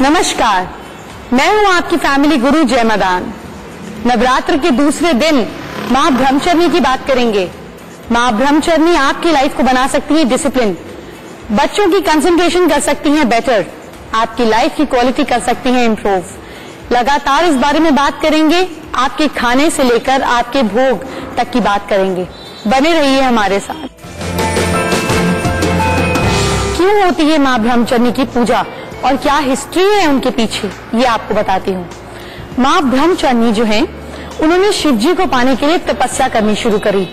नमस्कार, मैं हूं आपकी फैमिली गुरु जय मदान। नवरात्र के दूसरे दिन माँ ब्रह्मचर्नी की बात करेंगे। माँ ब्रह्मचर्नी आपकी लाइफ को बना सकती है डिसिप्लिन, बच्चों की कंसंट्रेशन कर सकती हैं बेटर, आपकी लाइफ की क्वालिटी कर सकती हैं इम्प्रूव। लगातार इस बारे में बात करेंगे, आपके खाने से लेकर आपके भोग तक की बात करेंगे। बने रहिए हमारे साथ। क्यों होती है माँ ब्रह्मचर्नी की पूजा और क्या हिस्ट्री है उनके पीछे, ये आपको बताती हूँ। माँ ब्रह्मचर्नी जो है, उन्होंने शिव जी को पाने के लिए तपस्या करनी शुरू करी।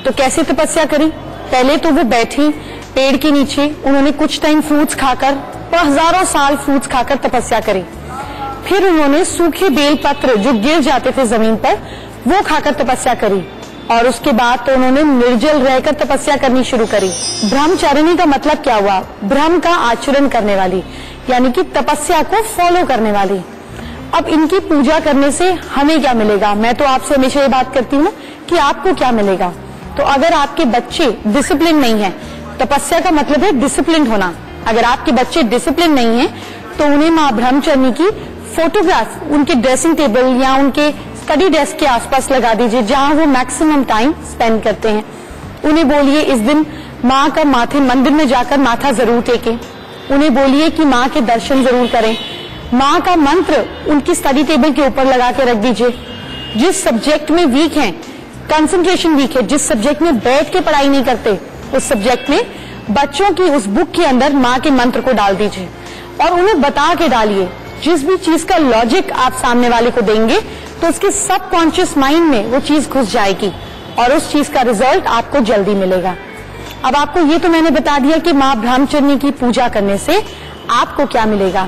तो कैसे तपस्या करी? पहले तो वो बैठी पेड़ के नीचे, उन्होंने कुछ टाइम फ्रूट्स खाकर, हजारों साल फ्रूट्स खाकर तपस्या करी। फिर उन्होंने सूखे बेल पत्र जो गिर जाते थे जमीन पर, वो खाकर तपस्या करी। और उसके बाद तो उन्होंने निर्जल रहकर तपस्या करनी शुरू करी। ब्रह्मचारिणी का मतलब क्या हुआ? ब्रह्म का आचरण करने वाली, यानी कि तपस्या को फॉलो करने वाली। अब इनकी पूजा करने से हमें क्या मिलेगा? मैं तो आपसे हमेशा ये बात करती हूँ कि आपको क्या मिलेगा। तो अगर आपके बच्चे डिसिप्लिन नहीं है, तपस्या का मतलब है डिसिप्लिन होना। अगर आपके बच्चे डिसिप्लिन नहीं है तो उन्हें माँ ब्रह्मचर्नी की फोटोग्राफ उनके ड्रेसिंग टेबल या उनके स्टडी डेस्क के आसपास लगा दीजिए, जहां वो मैक्सिमम टाइम स्पेंड करते हैं। उन्हें बोलिए इस दिन माँ का माथे मंदिर में जाकर माथा जरूर टेकें। उन्हें बोलिए कि माँ के दर्शन जरूर करें। माँ का मंत्र उनकी स्टडी टेबल के ऊपर लगा के रख दीजिए। जिस सब्जेक्ट में वीक हैं, कंसंट्रेशन वीक है, जिस सब्जेक्ट में बैठ के पढ़ाई नहीं करते, उस सब्जेक्ट में बच्चों की उस बुक के अंदर माँ के मंत्र को डाल दीजिए और उन्हें बता के डालिए। जिस भी चीज का लॉजिक आप सामने वाले को देंगे तो उसके सबकॉन्शियस माइंड में वो चीज घुस जाएगी और उस चीज का रिजल्ट आपको जल्दी मिलेगा। अब आपको ये तो मैंने बता दिया कि माँ ब्रह्मचर्नी की पूजा करने से आपको क्या मिलेगा।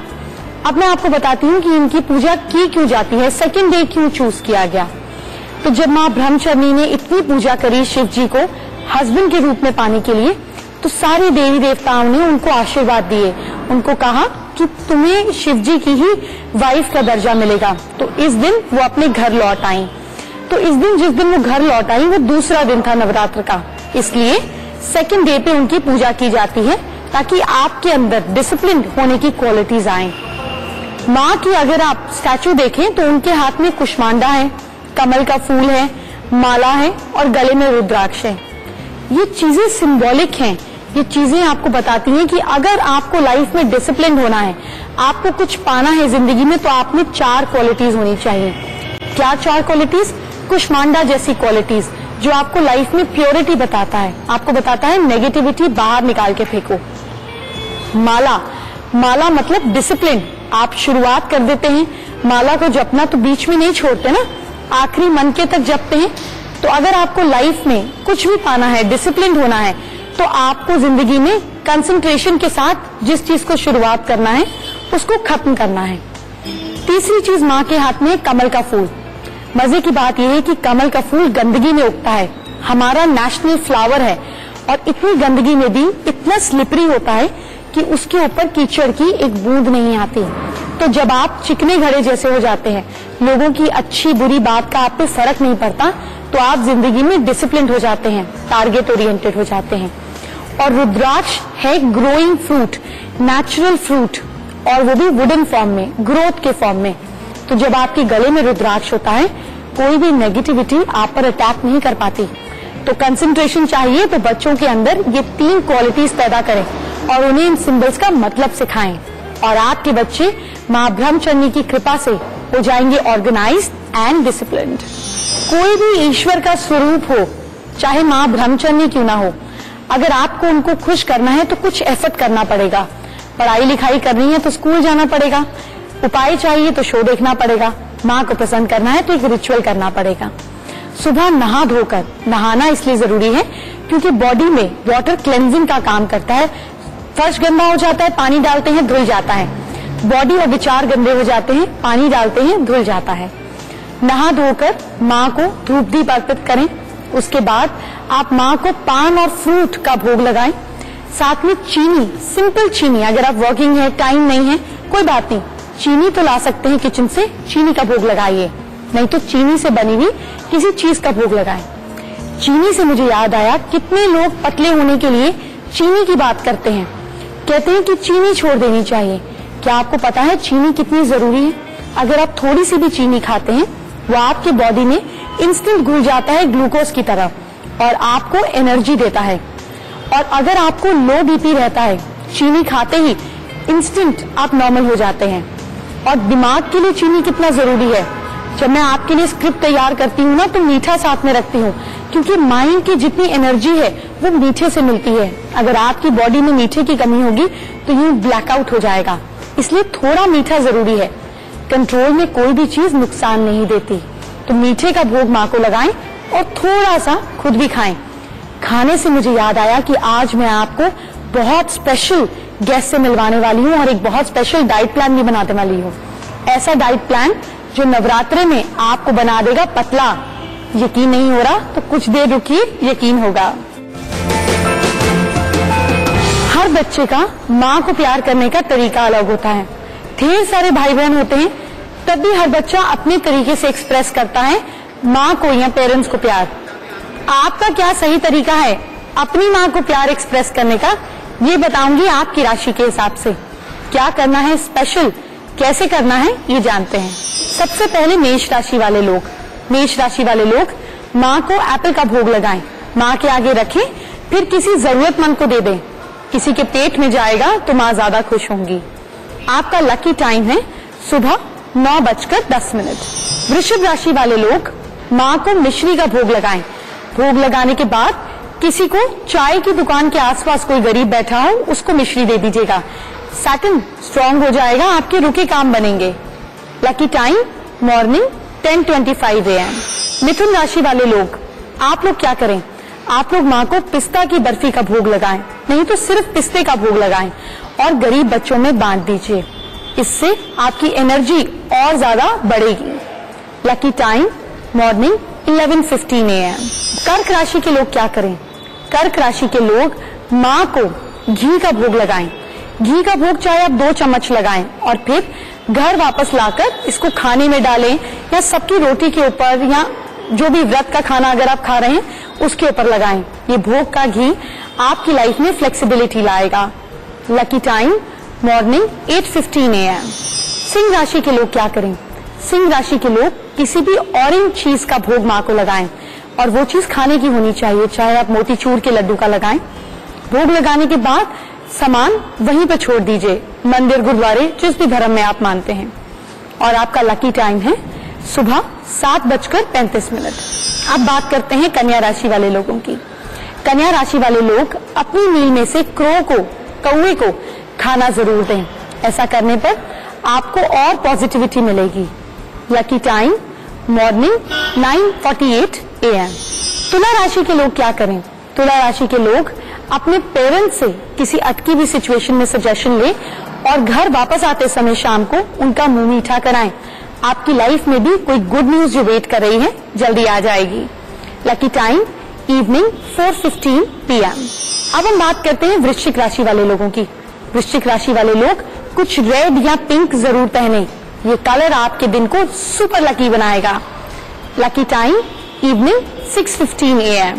अब मैं आपको बताती हूँ कि इनकी पूजा की क्यों जाती है, सेकंड डे क्यों चूज किया गया। तो जब माँ ब्रह्मचर्नी ने इतनी पूजा करी शिव जी को हस्बैंड के रूप में पाने के लिए, तो सारे देवी देवताओं ने उनको आशीर्वाद दिए। उनको कहा कि तुम्हें शिव जी की ही वाइफ का दर्जा मिलेगा। तो इस दिन वो अपने घर लौट आई। तो इस दिन जिस दिन वो घर लौट आई, वो दूसरा दिन था नवरात्र का, इसलिए सेकंड डे पे उनकी पूजा की जाती है ताकि आपके अंदर डिसिप्लिन होने की क्वालिटीज आए। माँ की अगर आप स्टैचू देखें तो उनके हाथ में कुष्मांडा है, कमल का फूल है, माला है और गले में रुद्राक्ष है। ये चीजें सिंबॉलिक हैं। ये चीजें आपको बताती हैं कि अगर आपको लाइफ में डिसिप्लिन होना है, आपको कुछ पाना है जिंदगी में, तो आप में 4 क्वालिटीज होनी चाहिए। क्या 4 क्वालिटीज? कुष्मांडा जैसी क्वालिटीज जो आपको लाइफ में प्योरिटी बताता है, आपको बताता है नेगेटिविटी बाहर निकाल के फेंको। माला, माला मतलब डिसिप्लिन। आप शुरुआत कर देते हैं माला को जपना तो बीच में नहीं छोड़ते ना, आखिरी मनके तक जपते हैं। तो अगर आपको लाइफ में कुछ भी पाना है, डिसिप्लिन होना है, तो आपको जिंदगी में कंसंट्रेशन के साथ जिस चीज को शुरुआत करना है उसको खत्म करना है। तीसरी चीज, माँ के हाथ में कमल का फूल। मजे की बात यह है कि कमल का फूल गंदगी में उगता है, हमारा नेशनल फ्लावर है, और इतनी गंदगी में भी इतना स्लिपरी होता है कि उसके ऊपर कीचड़ की एक बूंद नहीं आती। तो जब आप चिकने घड़े जैसे हो जाते हैं, लोगों की अच्छी बुरी बात का आप पे फर्क नहीं पड़ता, तो आप जिंदगी में डिसिप्लिन हो जाते हैं, टारगेट ओरिएंटेड हो जाते हैं। और रुद्राक्ष है ग्रोइंग फ्रूट, नेचुरल फ्रूट, और वो भी वुडन फॉर्म में, ग्रोथ के फॉर्म में। तो जब आपके गले में रुद्राक्ष होता है, कोई भी नेगेटिविटी आप पर अटैक नहीं कर पाती। तो कंसंट्रेशन चाहिए तो बच्चों के अंदर ये 3 क्वालिटीज पैदा करें और उन्हें इन सिंबल्स का मतलब सिखाएं, और आपके बच्चे माँ ब्रह्मचर्नी की कृपा से हो जाएंगे ऑर्गेनाइज्ड एंड डिसिप्लिन्ड। कोई भी ईश्वर का स्वरूप हो, चाहे माँ ब्रह्मचर्नी क्यों ना हो, अगर आपको उनको खुश करना है तो कुछ एफर्ट करना पड़ेगा। पढ़ाई लिखाई करनी है तो स्कूल जाना पड़ेगा, उपाय चाहिए तो शो देखना पड़ेगा, माँ को पसंद करना है तो एक रिचुअल करना पड़ेगा। सुबह नहा धोकर, नहाना इसलिए जरूरी है क्योंकि बॉडी में वाटर क्लेंजिंग का काम करता है। फर्श गंदा हो जाता है, पानी डालते हैं, धुल जाता है। बॉडी और विचार गंदे हो जाते हैं, पानी डालते हैं, धुल जाता है। नहा धोकर माँ को धूप दीप अर्पित करें। उसके बाद आप माँ को पान और फ्रूट का भोग लगाएं, साथ में चीनी, सिंपल चीनी। अगर आप वर्किंग है, टाइम नहीं है, कोई बात नहीं, चीनी तो ला सकते हैं किचन से, चीनी का भोग लगाइए, नहीं तो चीनी से बनी हुई किसी चीज का भोग लगाएं। चीनी से मुझे याद आया, कितने लोग पतले होने के लिए चीनी की बात करते हैं, कहते हैं कि चीनी छोड़ देनी चाहिए। क्या आपको पता है चीनी कितनी जरूरी है? अगर आप थोड़ी सी भी चीनी खाते हैं वो आपके बॉडी में इंस्टेंट घुल जाता है ग्लूकोज की तरह और आपको एनर्जी देता है। और अगर आपको लो बीपी रहता है, चीनी खाते ही इंस्टेंट आप नॉर्मल हो जाते हैं। और दिमाग के लिए चीनी कितना जरूरी है। जब मैं आपके लिए स्क्रिप्ट तैयार करती हूँ ना तो मीठा साथ में रखती हूँ, क्योंकि माइंड की जितनी एनर्जी है वो मीठे से मिलती है। अगर आपकी बॉडी में मीठे की कमी होगी तो यूं ब्लैकआउट हो जाएगा। इसलिए थोड़ा मीठा जरूरी है। कंट्रोल में कोई भी चीज नुकसान नहीं देती। तो मीठे का भोग माँ को लगाएं और थोड़ा सा खुद भी खाएं। खाने से मुझे याद आया कि आज मैं आपको बहुत स्पेशल गेस्ट से मिलवाने वाली हूँ और एक बहुत स्पेशल डाइट प्लान भी बनाने वाली हूँ। ऐसा डाइट प्लान जो नवरात्रे में आपको बना देगा पतला। यकीन नहीं हो रहा तो कुछ देर रुकिए, यकीन होगा। हर बच्चे का माँ को प्यार करने का तरीका अलग होता है। ढेर सारे भाई बहन होते हैं, तब भी हर बच्चा अपने तरीके से एक्सप्रेस करता है माँ को या पेरेंट्स को प्यार। आपका क्या सही तरीका है अपनी माँ को प्यार एक्सप्रेस करने का, ये बताऊंगी आपकी राशि के हिसाब से। क्या करना है स्पेशल, कैसे करना है, ये जानते हैं। सबसे पहले मेष राशि वाले लोग, माँ को एप्पल का भोग लगाएं, माँ के आगे रखें, फिर किसी जरूरतमंद को दे दें। किसी के पेट में जाएगा तो माँ ज्यादा खुश होंगी। आपका लकी टाइम है सुबह 9:10। वृषभ राशि वाले लोग माँ को मिश्री का भोग लगाएं। भोग लगाने के बाद किसी को चाय की दुकान के आसपास कोई गरीब बैठा हो उसको मिश्री दे दीजिएगा। सैटर्न स्ट्रांग हो जाएगा, आपके रुके काम बनेंगे। Lucky time morning 10:25 AM। मिथुन राशि वाले लोग, आप लोग क्या करें, आप लोग माँ को पिस्ता की बर्फी का भोग लगाएं, नहीं तो सिर्फ पिस्ते का भोग लगाएं और गरीब बच्चों में बांट दीजिए। इससे आपकी एनर्जी और ज्यादा बढ़ेगी। Lucky time morning 11:15 AM। कर्क राशि के लोग क्या करें, कर्क राशि के लोग माँ को घी का भोग लगाएं। घी का भोग चाहे आप 2 चम्मच लगाएं और फिर घर वापस लाकर इसको खाने में डालें या सबकी रोटी के ऊपर या जो भी व्रत का खाना अगर आप खा रहे हैं उसके ऊपर लगाएं। ये भोग का घी आपकी लाइफ में फ्लेक्सिबिलिटी लाएगा। Lucky time morning 8:15 AM। Singh राशि के लोग क्या करें, सिंह राशि के लोग किसी भी ऑरेंज चीज का भोग माँ को लगाएं और वो चीज खाने की होनी चाहिए, चाहे आप मोतीचूर के लड्डू का लगाएं। भोग लगाने के बाद सामान वहीं पे छोड़ दीजिए, मंदिर गुरुद्वारे जिस भी धर्म में आप मानते हैं। और आपका लकी टाइम है सुबह 7:35। अब बात करते हैं कन्या राशि वाले लोगों की। कन्या राशि वाले लोग अपनी मील में से कौवे को खाना जरूर दें। ऐसा करने पर आपको और पॉजिटिविटी मिलेगी। Lucky time morning 9:48 AM। तुला राशि के लोग क्या करें, तुला राशि के लोग अपने पेरेंट्स से किसी अटकी हुई सिचुएशन में सजेशन लें और घर वापस आते समय शाम को उनका मुंह मीठा कराएं। आपकी लाइफ में भी कोई गुड न्यूज जो वेट कर रही है जल्दी आ जाएगी। Lucky time evening 4:15 PM। अब हम बात करते हैं वृश्चिक राशि वाले लोगों की। वृश्चिक राशि वाले लोग कुछ रेड या पिंक जरूर पहने, ये कलर आपके दिन को सुपर लकी बनाएगा। Lucky time evening 6:15 AM।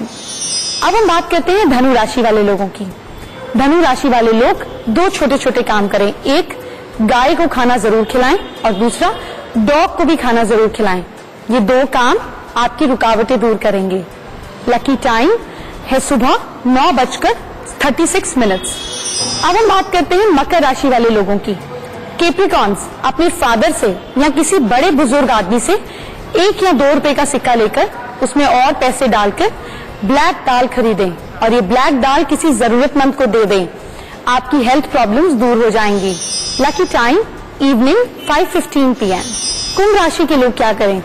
अब हम बात करते हैं धनु राशि वाले लोगों की। धनु राशि वाले लोग 2 छोटे छोटे काम करें, एक गाय को खाना जरूर खिलाएं और दूसरा डॉग को भी खाना जरूर खिलाएं। ये 2 काम आपकी रुकावटें दूर करेंगे। लकी टाइम है सुबह 9:36। अब हम बात करते हैं मकर राशि वाले लोगों की। कैप्रिकॉन्स अपने फादर से या किसी बड़े बुजुर्ग आदमी से 1 या 2 रुपए का सिक्का लेकर उसमें और पैसे डालकर ब्लैक दाल खरीदें और ये ब्लैक दाल किसी जरूरतमंद को दे दें। आपकी हेल्थ प्रॉब्लम्स दूर हो जाएंगी। Lucky time evening 5:15 PM। कुंभ राशि के लोग क्या करें,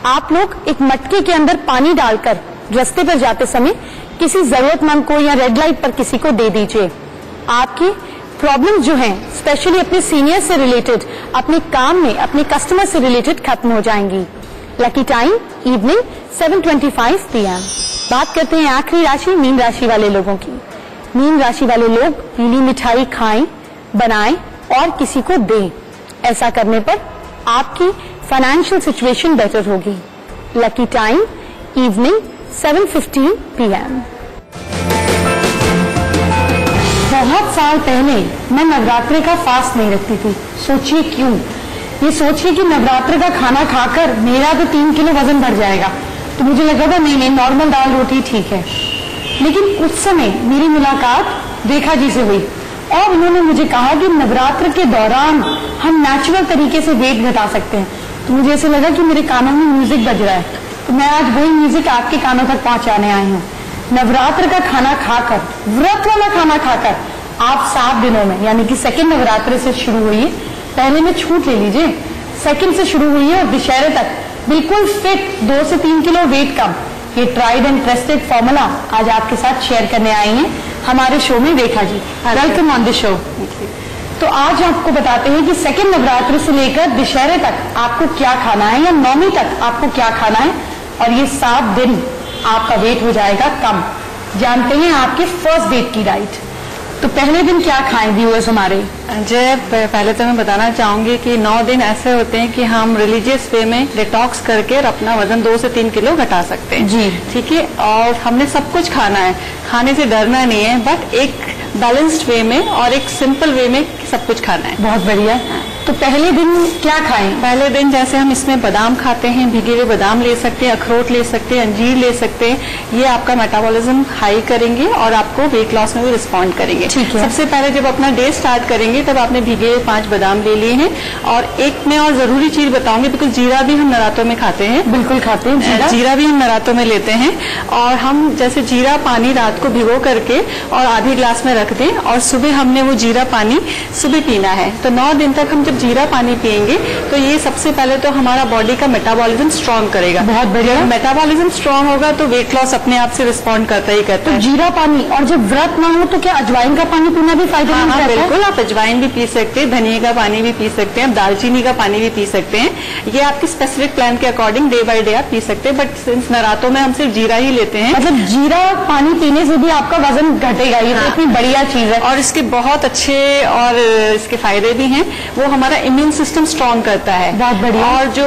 आप लोग एक मटके के अंदर पानी डालकर रास्ते पर जाते समय किसी जरूरतमंद को या रेड लाइट पर किसी को दे दीजिए। आपकी प्रॉब्लम्स जो हैं स्पेशली अपने सीनियर से रिलेटेड, अपने काम में अपने कस्टमर से रिलेटेड खत्म हो जाएंगी। Lucky time evening 7:25 PM। बात करते हैं आखिरी राशि मीन राशि वाले लोगों की। मीन राशि वाले लोग पीली मिठाई खाएं, बनाएं और किसी को दें। ऐसा करने पर आपकी फाइनेंशियल सिचुएशन बेटर होगी। Lucky time evening 7:15 PM। बहुत साल पहले मैं नवरात्रि का फास्ट नहीं रखती थी। सोचिए क्यों? ये सोचिए कि नवरात्रि का खाना खाकर मेरा तो 3 किलो वजन बढ़ जाएगा, तो मुझे लगा था नहीं नॉर्मल दाल रोटी ठीक है। लेकिन उस समय मेरी मुलाकात रेखा जी से हुई और उन्होंने मुझे कहा कि नवरात्र के दौरान हम नेचुरल तरीके से वेट घटा सकते हैं। तो मुझे ऐसे लगा कि मेरे कानों में म्यूजिक बज रहा है, तो मैं आज वही म्यूजिक आपके कानों तक पहुंचाने आई हूँ। नवरात्र का खाना खाकर, व्रत वाला खाना खाकर आप 7 दिनों में, यानी कि सेकंड नवरात्र से शुरू हुई है, पहले में छूट ले लीजिए, सेकंड से शुरू हुई है और दशहरे तक बिल्कुल फिट 2 से 3 किलो वेट कम, ये ट्राइड एंड टेस्टेड फॉर्मूला आज आपके साथ शेयर करने आई हैं हमारे शो में Rekha ji. Welcome on the show. तो आज आपको बताते हैं कि सेकंड नवरात्र से लेकर दशहरे तक आपको क्या खाना है या नौमी तक आपको क्या खाना है, और ये 7 दिन आपका वेट हो जाएगा कम। जानते हैं आपके फर्स्ट डेट की डाइट। तो पहले दिन क्या खाएं व्यूअर्स हमारे? जय, पहले तो मैं बताना चाहूंगी कि 9 दिन ऐसे होते हैं कि हम रिलीजियस वे में डिटॉक्स करके और अपना वजन 2 से 3 किलो घटा सकते हैं जी। ठीक है, और हमने सब कुछ खाना है, खाने से डरना नहीं है, बट एक बैलेंस्ड वे में और एक सिंपल वे में सब कुछ खाना है। बहुत बढ़िया। तो पहले दिन क्या खाएं? पहले दिन जैसे हम इसमें बादाम खाते हैं, भीगे हुए बादाम ले सकते हैं, अखरोट ले सकते हैं, अंजीर ले सकते हैं। ये आपका मेटाबॉलिज्म हाई करेंगे और आपको वेट लॉस में भी रिस्पॉन्ड करेंगे। ठीक है। सबसे पहले जब अपना डे स्टार्ट करेंगे तब आपने भीगे हुए 5 बादाम ले लिए हैं। और एक मैं और जरूरी चीज बताऊंगी, बिकॉज जीरा भी हम नवरात्रों में खाते हैं। बिल्कुल खाते हैं जीरा भी हम नवरात्रों में लेते हैं। और हम जैसे जीरा पानी रात को भिगो करके और आधे ग्लास में रख दें और सुबह हमने वो जीरा पानी सुबह पीना है। तो 9 दिन तक हम जब जीरा पानी पिएंगे तो ये सबसे पहले तो हमारा बॉडी का मेटाबॉलिज्म स्ट्रांग करेगा। बहुत बढ़िया। मेटाबॉलिज्म स्ट्रांग होगा तो वेट लॉस अपने आप से रिस्पॉन्ड करता ही करता है। जीरा पानी, और जब व्रत ना हो तो क्या अजवाइन का पानी पीना भी फायदेमंद रहता है? बिल्कुल, आप अजवाइन भी पी सकते हैं, धनिया का पानी भी पी सकते हैं, दालचीनी का पानी भी पी सकते हैं। ये आपके स्पेसिफिक प्लान के अकॉर्डिंग डे बाय डे आप पी सकते हैं, बट सिंस नवरात्रों में हम सिर्फ जीरा ही लेते हैं। मतलब जीरा पानी पीने से भी आपका वजन घटेगा, ये तो इतनी बढ़िया चीज है। और इसके बहुत अच्छे और इसके फायदे भी हैं। वो हमारा इम्यून सिस्टम स्ट्रांग करता है। बहुत बढ़िया। और जो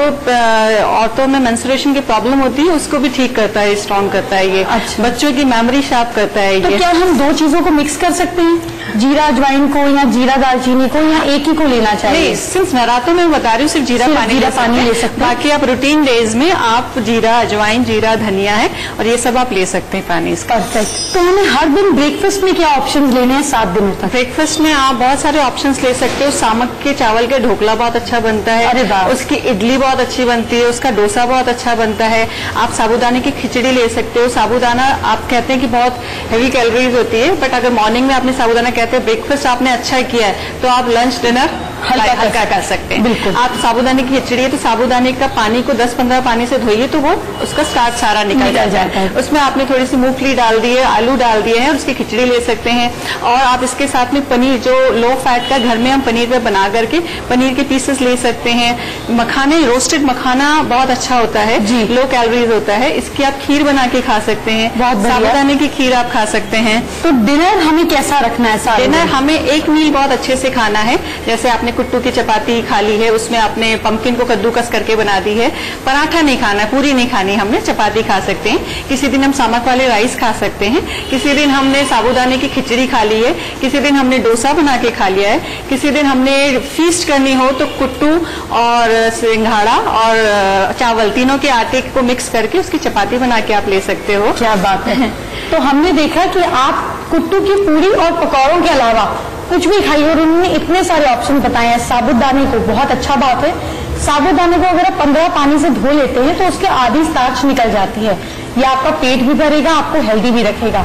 औरतों में मेंस्ट्रुएशन की प्रॉब्लम होती है उसको भी ठीक करता है, स्ट्रांग करता है ये। अच्छा। बच्चों की मेमोरी शार्प करता है तो ये। क्या हम 2 चीजों को मिक्स कर सकते हैं, जीरा अजवाइन को या जीरा दालचीनी को, या एक ही को लेना चाहिए? नहीं, सिंस नवरात्रों में बता रही हूँ सिर्फ जीरा पानी ले सकते हैं। बाकी आप रूटीन डेज में आप जीरा अजवाइन, जीरा धनिया है और ये सब आप ले सकते हैं पानी इसका। परफेक्ट। तो हमें हर दिन ब्रेकफास्ट में क्या ऑप्शंस लेने हैं 7 दिनों तक? ब्रेकफास्ट में आप बहुत सारे ऑप्शंस ले सकते हो। सामक के चावल का ढोकला बहुत अच्छा बनता है। अरे वाह। उसकी इडली बहुत अच्छी बनती है, उसका डोसा बहुत अच्छा बनता है। आप साबूदाने की खिचड़ी ले सकते हो। साबूदाना आप कहते हैं कि बहुत हेवी कैलोरीज होती है, बट अगर मॉर्निंग में आपने साबूदाना कहते हैं ब्रेकफास्ट आपने अच्छा किया है तो आप लंच डिनर हल्का कर सकते हैं। बिल्कुल। आप साबूदाने की खिचड़ी है तो साबूदाने का पानी को 10-15 पानी से धोइए तो वो उसका स्टार्च सारा निकल जाता है। उसमें आपने थोड़ी सी मूंगफली डाल दी है, आलू डाल दिए हैं और उसकी खिचड़ी ले सकते हैं। और आप इसके साथ में पनीर, जो लो फैट का घर में हम पनीर पे बना करके पनीर के पीसेस ले सकते हैं। मखाने, रोस्टेड मखाना बहुत अच्छा होता है, लो कैलोरीज होता है, इसकी आप खीर बना के खा सकते हैं। साबूदाने की खीर आप खा सकते हैं। तो डिनर हमें कैसा रखना है? डिनर हमें एक मील बहुत अच्छे से खाना है। जैसे आपने कुट्टू की चपाती खा ली है, उसमें आपने पंपकिन को कद्दूकस करके बना दी है। पराठा नहीं खाना, पूरी नहीं खानी हमने, चपाती खा सकते हैं। किसी दिन हम सामक वाले राइस खा सकते हैं। किसी दिन हमने साबूदाने की खिचड़ी खा ली है। किसी दिन हमने डोसा बना के खा लिया है। किसी दिन हमने फीस्ट करनी हो तो कुट्टू और सिंघाड़ा और चावल तीनों के आटे को मिक्स करके उसकी चपाती बना के आप ले सकते हो। क्या बात है। तो हमने देखा कि आप कुट्टू की पूरी और पकौड़ों के अलावा कुछ भी खाइए, और उन्होंने इतने सारे ऑप्शन बताए हैं। साबूदाने को, बहुत अच्छा बात है, साबूदाने को अगर आप 15 पानी से धो लेते हैं तो उसके आधी स्टार्च निकल जाती है। ये आपका पेट भी भरेगा, आपको हेल्दी भी रखेगा।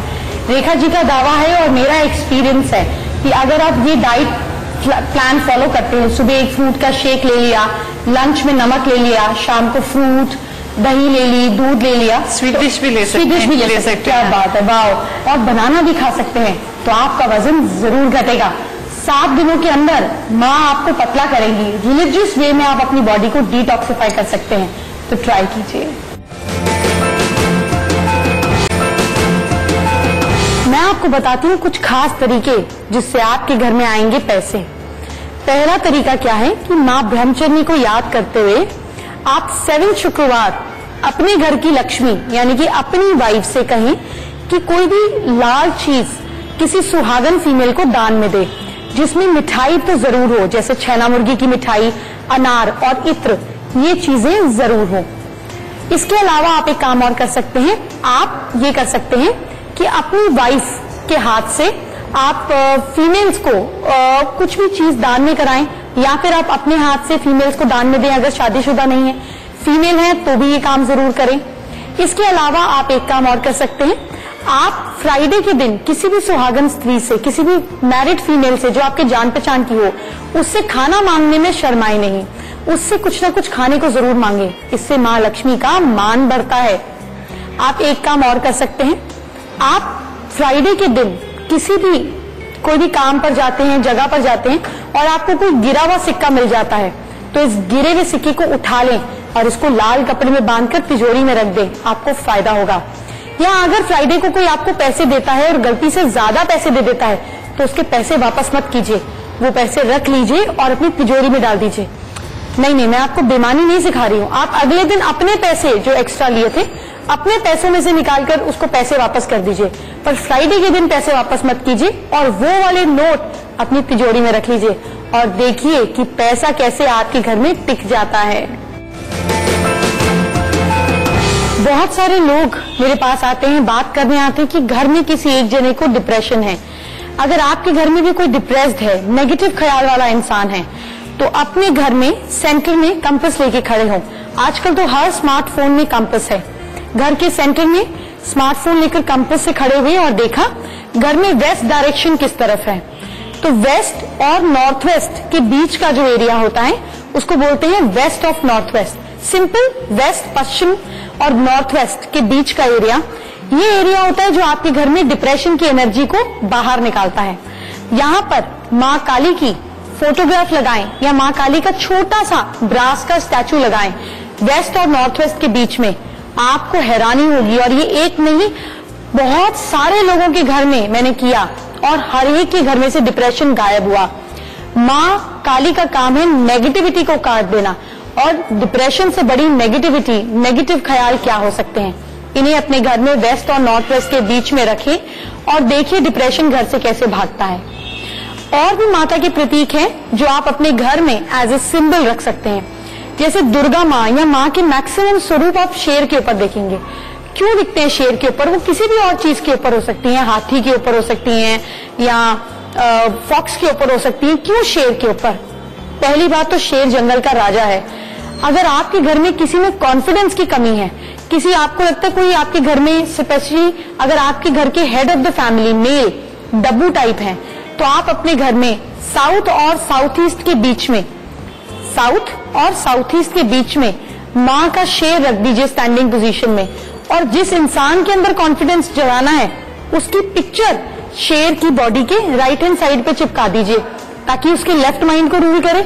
रेखा जी का दावा है और मेरा एक्सपीरियंस है कि अगर आप ये डाइट प्लान फॉलो करते हैं, सुबह एक फ्रूट का शेक ले लिया, लंच में नमक ले लिया, शाम को फ्रूट, दही ले ली, दूध ले लिया, स्वीट डिश भी ले सकते हैं। स्वीट डिश भी ले सकते हैं। क्या बात है, वाह। और बनाना भी खा सकते हैं, तो आपका वजन जरूर घटेगा। 7 दिनों के अंदर माँ आपको पतला करेंगी। रिलीजियस वे में आप अपनी बॉडी को डिटॉक्सिफाई कर सकते हैं, तो ट्राई कीजिए। मैं आपको बताती हूँ कुछ खास तरीके जिससे आपके घर में आएंगे पैसे। पहला तरीका क्या है कि माँ ब्रह्मचर्य को याद करते हुए आप 7 शुक्रवार अपने घर की लक्ष्मी यानी कि अपनी वाइफ से कहें कि कोई भी लाल चीज किसी सुहागन फीमेल को दान में दे, जिसमें मिठाई तो जरूर हो, जैसे छैना मुर्गी की मिठाई, अनार और इत्र, ये चीजें जरूर हो। इसके अलावा आप एक काम और कर सकते हैं, आप ये कर सकते हैं कि अपनी वाइफ के हाथ से आप फीमेल्स को कुछ भी चीज दान में कराएं, या फिर आप अपने हाथ से फीमेल्स को दान में दें अगर शादीशुदा नहीं है, फीमेल है तो भी ये काम जरूर करें। इसके अलावा आप एक काम और कर सकते हैं, आप फ्राइडे के दिन किसी भी सुहागन स्त्री से, किसी भी मैरिड फीमेल से जो आपके जान पहचान की हो, उससे खाना मांगने में शर्माए नहीं, उससे कुछ ना कुछ खाने को जरूर मांगे, इससे माँ लक्ष्मी का मान बढ़ता है। आप एक काम और कर सकते हैं, आप फ्राइडे के दिन किसी भी कोई भी काम पर जाते हैं, जगह पर जाते हैं और आपको कोई गिरा हुआ सिक्का मिल जाता है, तो इस गिरे हुए सिक्के को उठा लें और इसको लाल कपड़े में बांधकर तिजोरी में रख दें, आपको फायदा होगा। या अगर फ्राइडे को कोई आपको पैसे देता है और गलती से ज्यादा पैसे दे देता है, तो उसके पैसे वापस मत कीजिए, वो पैसे रख लीजिए और अपनी तिजोरी में डाल दीजिए। नहीं, मैं आपको बेईमानी नहीं सिखा रही हूँ। आप अगले दिन अपने पैसे जो एक्स्ट्रा लिए थे, अपने पैसों में से निकालकर उसको पैसे वापस कर दीजिए, पर फ्राइडे के दिन पैसे वापस मत कीजिए और वो वाले नोट अपनी तिजोरी में रख लीजिए और देखिए कि पैसा कैसे आपके घर में टिक जाता है। बहुत सारे लोग मेरे पास आते हैं, बात करने आते हैं कि घर में किसी एक जने को डिप्रेशन है। अगर आपके घर में भी कोई डिप्रेस्ड है, नेगेटिव ख्याल वाला इंसान है, तो अपने घर में सेंटर में कंपास लेके खड़े हो। आजकल तो हर स्मार्टफोन में कंपास है। घर के सेंटर में स्मार्टफोन लेकर कंपास से खड़े हुए और देखा घर में वेस्ट डायरेक्शन किस तरफ है, तो वेस्ट और नॉर्थ वेस्ट के बीच का जो एरिया होता है उसको बोलते हैं west of north west. Simple, west पश्चिम और नॉर्थ वेस्ट के बीच का एरिया, ये एरिया होता है जो आपके घर में डिप्रेशन की एनर्जी को बाहर निकालता है। यहाँ पर माँ काली की फोटोग्राफ लगाएं या माँ काली का छोटा सा ब्रास का स्टैचू लगाएं वेस्ट और नॉर्थ वेस्ट के बीच में, आपको हैरानी होगी। और ये एक नहीं, बहुत सारे लोगों के घर में मैंने किया और हर एक के घर में से डिप्रेशन गायब हुआ। माँ काली का काम है नेगेटिविटी को काट देना, और डिप्रेशन से बड़ी नेगेटिविटी, नेगेटिव ख्याल क्या हो सकते हैं। इन्हें अपने घर में वेस्ट और नॉर्थ वेस्ट के बीच में रखें और देखिए डिप्रेशन घर से कैसे भागता है। और भी माता के प्रतीक हैं जो आप अपने घर में एज ए सिंबल रख सकते हैं, जैसे दुर्गा माँ या माँ के मैक्सिमम स्वरूप आप शेर के ऊपर देखेंगे। क्यों दिखते हैं शेर के ऊपर? वो किसी भी और चीज के ऊपर हो सकती हैं, हाथी के ऊपर हो सकती हैं या फॉक्स के ऊपर हो सकती हैं। क्यों शेर के ऊपर? पहली बात तो शेर जंगल का राजा है। अगर आपके घर में किसी में कॉन्फिडेंस की कमी है, किसी आपको लगता है कोई आपके घर में, स्पेशली अगर आपके घर के head of the family male डब्बू टाइप हैं, तो आप अपने घर में साउथ और साउथ ईस्ट के बीच में, साउथ और साउथ ईस्ट के बीच में माँ का शेर रख दीजिए स्टैंडिंग पोजीशन में, और जिस इंसान के अंदर कॉन्फिडेंस जगाना है उसकी पिक्चर शेर की बॉडी के राइट हैंड साइड पे चिपका दीजिए, ताकि उसके लेफ्ट माइंड को रूल करे।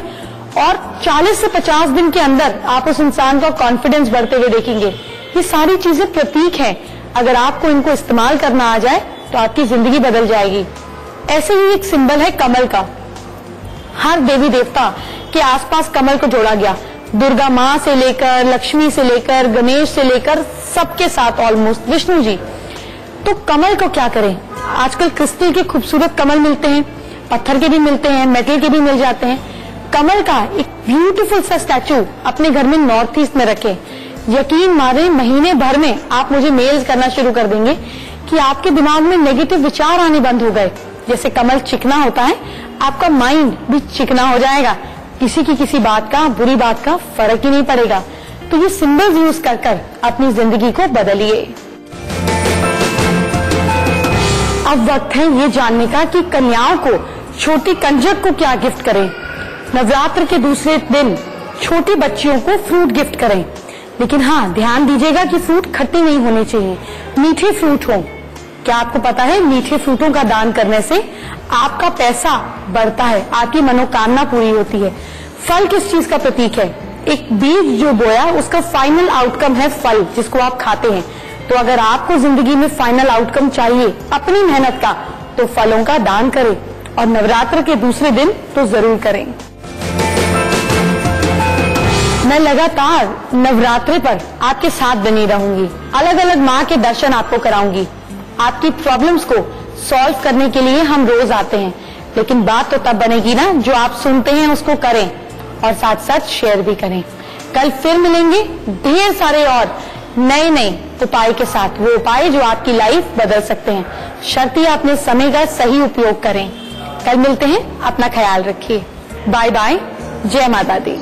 और 40 से 50 दिन के अंदर आप उस इंसान का कॉन्फिडेंस बढ़ते हुए देखेंगे। ये सारी चीजें प्रतीक हैं, अगर आपको इनको इस्तेमाल करना आ जाए तो आपकी जिंदगी बदल जाएगी। ऐसे ही एक सिंबल है कमल का। हर देवी देवता के आसपास कमल को जोड़ा गया, दुर्गा माँ से लेकर, लक्ष्मी से लेकर, गणेश से लेकर, सबके साथ ऑलमोस्ट, विष्णु जी। तो कमल को क्या करें? आजकल क्रिस्टल के खूबसूरत कमल मिलते हैं, पत्थर के भी मिलते हैं, मेटल के भी मिल जाते हैं। कमल का एक ब्यूटीफुल सा स्टैचू अपने घर में नॉर्थ ईस्ट में रखें। यकीन मारे महीने भर में आप मुझे मेल्स करना शुरू कर देंगे कि आपके दिमाग में नेगेटिव विचार आने बंद हो गए। जैसे कमल चिकना होता है, आपका माइंड भी चिकना हो जाएगा, किसी की किसी बात का, बुरी बात का फर्क ही नहीं पड़ेगा। तो ये सिंबल्स यूज कर कर अपनी जिंदगी को बदलिए। अब वक्त है ये जानने का कि कन्याओं को, छोटी कंजक को क्या गिफ्ट करें। नवरात्र के दूसरे दिन छोटी बच्चियों को फ्रूट गिफ्ट करें, लेकिन हाँ ध्यान दीजिएगा कि फ्रूट खट्टे नहीं होने चाहिए, मीठे फ्रूट हों। क्या आपको पता है मीठे फ्रूटों का दान करने से आपका पैसा बढ़ता है, आपकी मनोकामना पूरी होती है। फल किस चीज का प्रतीक है? एक बीज जो बोया उसका फाइनल आउटकम है फल, जिसको आप खाते हैं। तो अगर आपको जिंदगी में फाइनल आउटकम चाहिए अपनी मेहनत का, तो फलों का दान करें, और नवरात्र के दूसरे दिन तो जरूर करें। मैं लगातार नवरात्रि पर आपके साथ बनी रहूंगी, अलग अलग माँ के दर्शन आपको कराऊंगी, आपकी प्रॉब्लम्स को सॉल्व करने के लिए हम रोज आते हैं, लेकिन बात तो तब बनेगी ना जो आप सुनते हैं उसको करें और साथ साथ शेयर भी करें। कल फिर मिलेंगे ढेर सारे और नए उपाय के साथ, वो उपाय जो आपकी लाइफ बदल सकते हैं, शर्त ये अपने समय का सही उपयोग करें। कल मिलते हैं, अपना ख्याल रखिए। बाय बाय, जय माता दी।